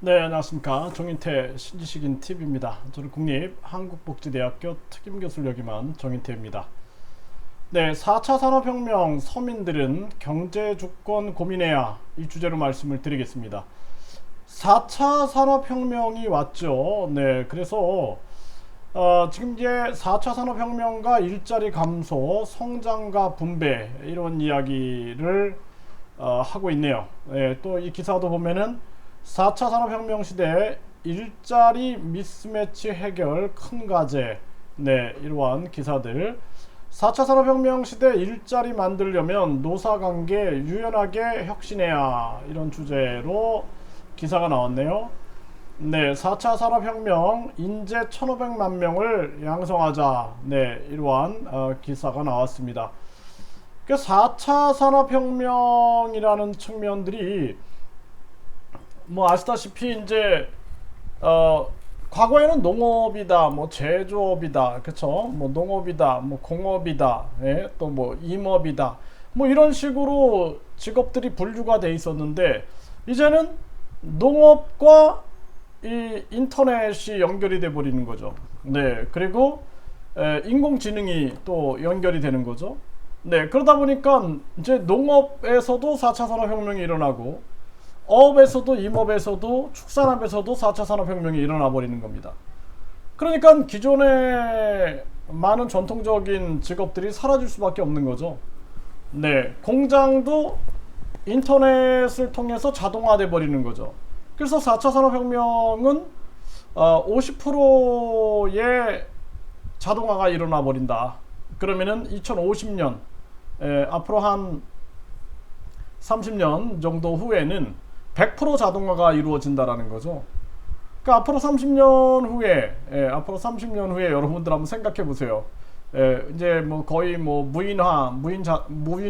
네, 안녕하십니까. 정인태 신지식인 TV입니다. 저는 국립한국복지대학교 특임교수를 역임한 정인태입니다. 네, 4차 산업혁명 서민들은 경제주권 고민해야 이 주제로 말씀을 드리겠습니다. 4차 산업혁명이 왔죠. 네, 그래서 지금 이제 4차 산업혁명과 일자리 감소, 성장과 분배 이런 이야기를 하고 있네요. 네, 또 이 기사도 보면은 4차 산업혁명 시대 일자리 미스매치 해결 큰 과제. 네, 이러한 기사들. 4차 산업혁명 시대 일자리 만들려면 노사관계 유연하게 혁신해야, 이런 주제로 기사가 나왔네요. 네, 4차 산업혁명 인재 1,500만 명을 양성하자. 네, 이러한 기사가 나왔습니다. 그 4차 산업혁명이라는 측면들이 뭐 아시다시피 이제 과거에는 농업이다, 뭐 제조업이다, 그쵸? 뭐 농업이다, 뭐 공업이다, 예? 또 뭐 임업이다, 뭐 이런 식으로 직업들이 분류가 돼 있었는데, 이제는 농업과 이 인터넷이 연결이 돼 버리는 거죠. 네, 그리고 인공지능이 또 연결이 되는 거죠. 네, 그러다 보니까 이제 농업에서도 4차 산업혁명이 일어나고, 어업에서도 임업에서도 축산업에서도 4차 산업혁명이 일어나 버리는 겁니다. 그러니까 기존의 많은 전통적인 직업들이 사라질 수밖에 없는 거죠. 네, 공장도 인터넷을 통해서 자동화돼 버리는 거죠. 그래서 4차 산업혁명은 50%의 자동화가 일어나 버린다. 그러면은 2050년, 앞으로 한 30년 정도 후에는 100% 자동화가 이루어진다라는 거죠. 그러니까 앞으로 30년 후에 여러분들 한번 생각해 보세요. 이제 뭐 거의 뭐 무인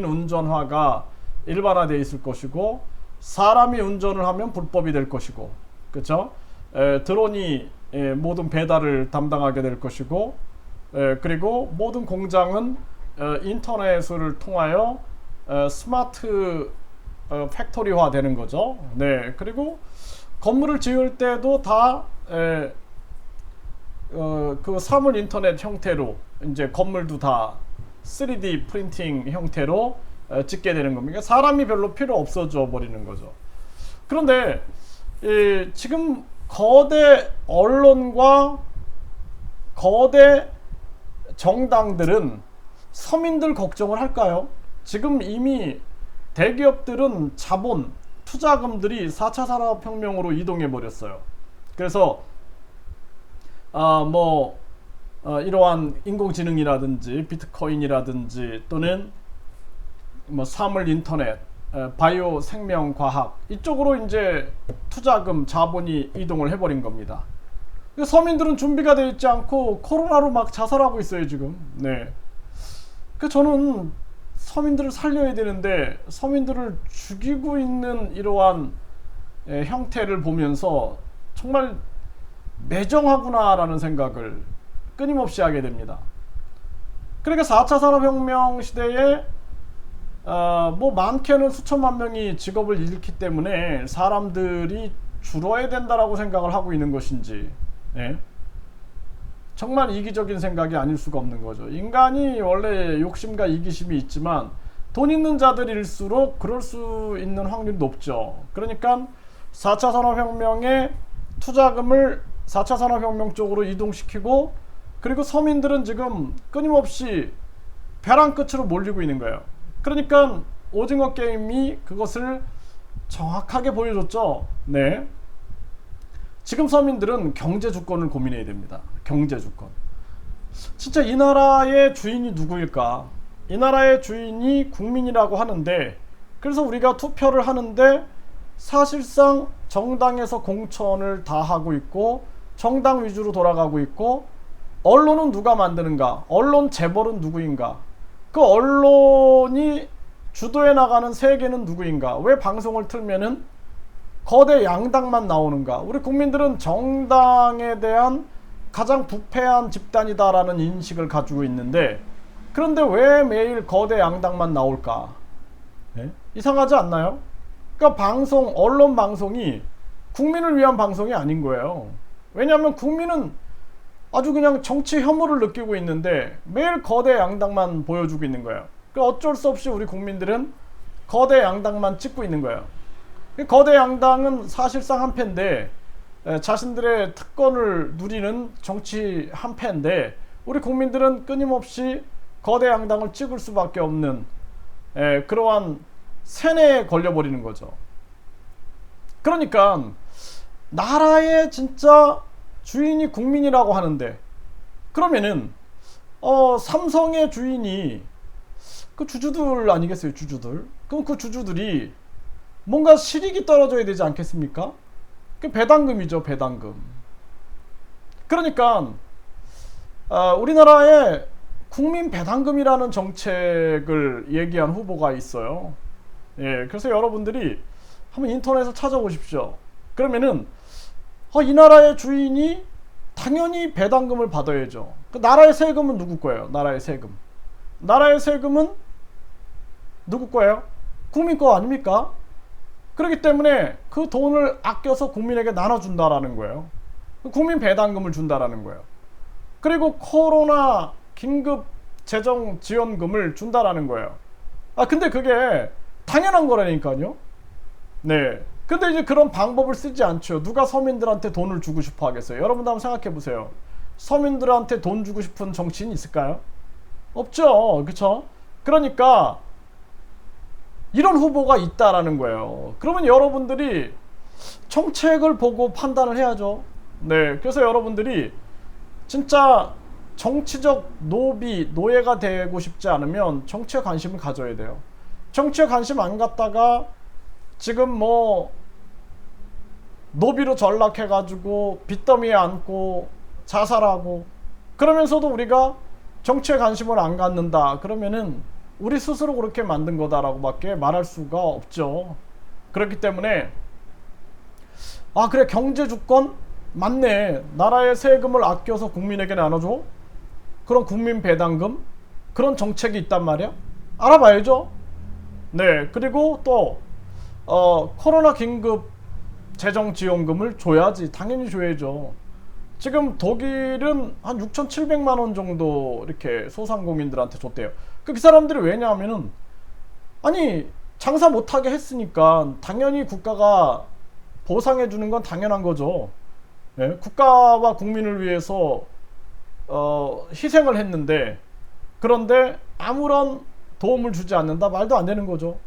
운전화가 일반화되어 있을 것이고, 사람이 운전을 하면 불법이 될 것이고, 그렇죠? 드론이 모든 배달을 담당하게 될 것이고, 그리고 모든 공장은 인터넷을 통하여 스마트 팩토리화 되는 거죠. 네, 그리고 건물을 지을 때도 다 그 사물 인터넷 형태로, 이제 건물도 다 3D 프린팅 형태로 짓게 되는 겁니다. 사람이 별로 필요 없어져 버리는 거죠. 그런데 지금 거대 언론과 거대 정당들은 서민들 걱정을 할까요? 지금 이미 대기업들은 자본, 투자금들이 4차 산업혁명으로 이동해 버렸어요. 그래서 이러한 인공지능이라든지 비트코인이라든지, 또는 뭐 사물 인터넷, 바이오 생명과학, 이쪽으로 이제 투자금, 자본이 이동을 해버린 겁니다. 서민들은 준비가 되어 있지 않고 코로나로 막 자살하고 있어요 지금. 네. 저는 서민들을 살려야 되는데 서민들을 죽이고 있는 이러한 형태를 보면서 정말 매정하구나라는 생각을 끊임없이 하게 됩니다. 그러니까 4차 산업혁명 시대에 뭐 많게는 수천만 명이 직업을 잃기 때문에 사람들이 줄어야 된다라고 생각을 하고 있는 것인지, 예? 정말 이기적인 생각이 아닐 수가 없는 거죠. 인간이 원래 욕심과 이기심이 있지만 돈 있는 자들일수록 그럴 수 있는 확률이 높죠. 그러니까 4차 산업혁명의 투자금을 4차 산업혁명 쪽으로 이동시키고, 그리고 서민들은 지금 끊임없이 벼랑 끝으로 몰리고 있는 거예요. 그러니까 오징어 게임이 그것을 정확하게 보여줬죠. 네. 지금 서민들은 경제 주권을 고민해야 됩니다. 경제 주권. 진짜 이 나라의 주인이 누구일까? 이 나라의 주인이 국민이라고 하는데, 그래서 우리가 투표를 하는데 사실상 정당에서 공천을 다 하고 있고, 정당 위주로 돌아가고 있고, 언론은 누가 만드는가? 언론 재벌은 누구인가? 그 언론이 주도해 나가는 세계는 누구인가? 왜 방송을 틀면은 거대 양당만 나오는가? 우리 국민들은 정당에 대한 가장 부패한 집단이다라는 인식을 가지고 있는데, 그런데 왜 매일 거대 양당만 나올까? 네? 이상하지 않나요? 그러니까 언론 방송이 국민을 위한 방송이 아닌 거예요. 왜냐하면 국민은 아주 그냥 정치 혐오를 느끼고 있는데 매일 거대 양당만 보여주고 있는 거예요. 어쩔 수 없이 우리 국민들은 거대 양당만 찍고 있는 거예요. 거대 양당은 사실상 한패인데, 자신들의 특권을 누리는 정치 한패인데, 우리 국민들은 끊임없이 거대 양당을 찍을 수밖에 없는 그러한 세뇌에 걸려버리는 거죠. 그러니까 나라의 진짜 주인이 국민이라고 하는데, 그러면은 삼성의 주인이 그 주주들 아니겠어요? 주주들. 그럼 그 주주들이 뭔가 실익이 떨어져야 되지 않겠습니까? 그 배당금이죠, 배당금. 그러니까 우리나라에 국민 배당금이라는 정책을 얘기한 후보가 있어요. 예, 그래서 여러분들이 한번 인터넷에서 찾아보십시오. 그러면은 이 나라의 주인이 당연히 배당금을 받아야죠. 그 나라의 세금은 누구 거예요? 나라의 세금. 나라의 세금은 누구 거예요? 국민 거 아닙니까? 그렇기 때문에 그 돈을 아껴서 국민에게 나눠준다라는 거예요. 국민 배당금을 준다라는 거예요. 그리고 코로나 긴급 재정 지원금을 준다라는 거예요. 근데 그게 당연한 거라니까요. 네. 근데 이제 그런 방법을 쓰지 않죠. 누가 서민들한테 돈을 주고 싶어 하겠어요? 여러분도 한번 생각해 보세요. 서민들한테 돈 주고 싶은 정치인 있을까요? 없죠. 그쵸? 그러니까 이런 후보가 있다라는 거예요. 그러면 여러분들이 정책을 보고 판단을 해야죠. 네. 그래서 여러분들이 진짜 정치적 노예가 되고 싶지 않으면 정치에 관심을 가져야 돼요. 정치에 관심 안 갖다가 지금 뭐 노비로 전락해가지고 빚더미에 앉고 자살하고, 그러면서도 우리가 정치에 관심을 안 갖는다 그러면은 우리 스스로 그렇게 만든 거다라고 밖에 말할 수가 없죠. 그렇기 때문에 그래, 경제 주권 맞네. 나라의 세금을 아껴서 국민에게 나눠줘. 그런 국민 배당금, 그런 정책이 있단 말이야. 알아봐야죠. 네. 그리고 또 코로나 긴급 재정 지원금을 줘야지. 당연히 줘야죠. 지금 독일은 한 6,700만 원 정도 이렇게 소상공인들한테 줬대요. 그 사람들이 왜냐하면은 장사 못하게 했으니까 당연히 국가가 보상해 주는 건 당연한 거죠. 네? 국가와 국민을 위해서 희생을 했는데, 그런데 아무런 도움을 주지 않는다? 말도 안 되는 거죠.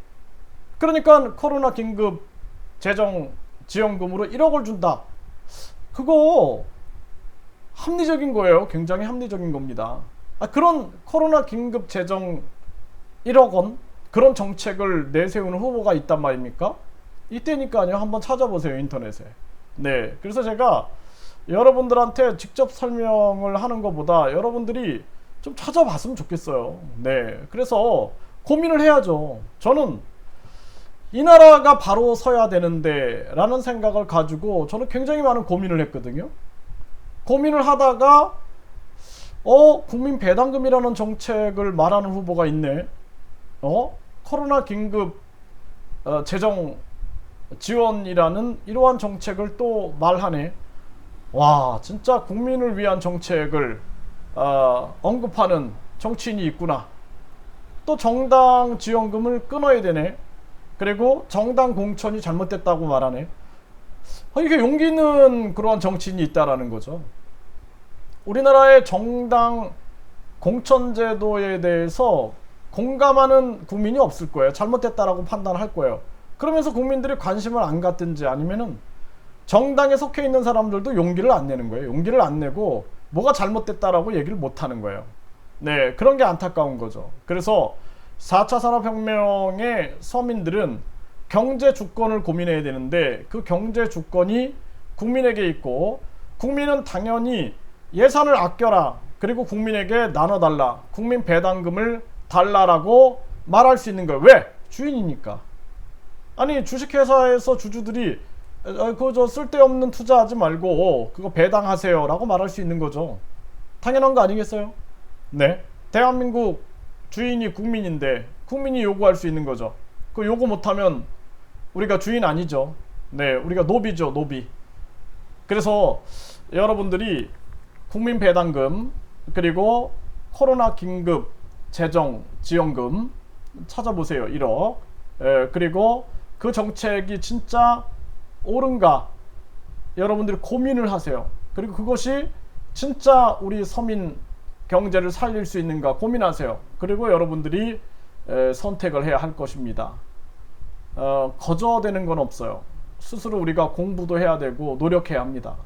그러니까 코로나 긴급 재정 지원금으로 1억을 준다. 그거 합리적인 거예요. 굉장히 합리적인 겁니다. 그런 코로나 긴급 재정 1억 원 그런 정책을 내세우는 후보가 있단 말입니까? 이때니까요. 한번 찾아보세요, 인터넷에. 네. 그래서 제가 여러분들한테 직접 설명을 하는 것보다 여러분들이 좀 찾아봤으면 좋겠어요. 네. 그래서 고민을 해야죠. 저는 이 나라가 바로 서야 되는데 라는 생각을 가지고 저는 굉장히 많은 고민을 했거든요. 고민을 하다가 국민 배당금이라는 정책을 말하는 후보가 있네. 코로나 긴급 재정 지원이라는 이러한 정책을 또 말하네. 와, 진짜 국민을 위한 정책을 언급하는 정치인이 있구나. 또 정당 지원금을 끊어야 되네. 그리고 정당 공천이 잘못됐다고 말하네. 이게 용기 있는 그러한 정치인이 있다라는 거죠. 우리나라의 정당 공천 제도에 대해서 공감하는 국민이 없을 거예요. 잘못됐다라고 판단할 거예요. 그러면서 국민들이 관심을 안 갖든지 아니면은 정당에 속해 있는 사람들도 용기를 안 내는 거예요. 용기를 안 내고 뭐가 잘못됐다라고 얘기를 못 하는 거예요. 네, 그런 게 안타까운 거죠. 그래서 4차 산업혁명의 서민들은 경제 주권을 고민해야 되는데, 그 경제 주권이 국민에게 있고, 국민은 당연히 예산을 아껴라, 그리고 국민에게 나눠달라, 국민 배당금을 달라라고 말할 수 있는 거예요. 왜? 주인이니까. 주식회사에서 주주들이 그저 쓸데없는 투자하지 말고 그거 배당하세요 라고 말할 수 있는 거죠. 당연한 거 아니겠어요? 네. 대한민국 주인이 국민인데 국민이 요구할 수 있는 거죠. 그 요구 못하면 우리가 주인 아니죠. 네, 우리가 노비죠, 노비. 그래서 여러분들이 국민 배당금 그리고 코로나 긴급 재정 지원금 찾아보세요. 1억. 그리고 그 정책이 진짜 옳은가 여러분들이 고민을 하세요. 그리고 그것이 진짜 우리 서민 경제를 살릴 수 있는가 고민하세요. 그리고 여러분들이 선택을 해야 할 것입니다. 거저되는 건 없어요. 스스로 우리가 공부도 해야 되고 노력해야 합니다.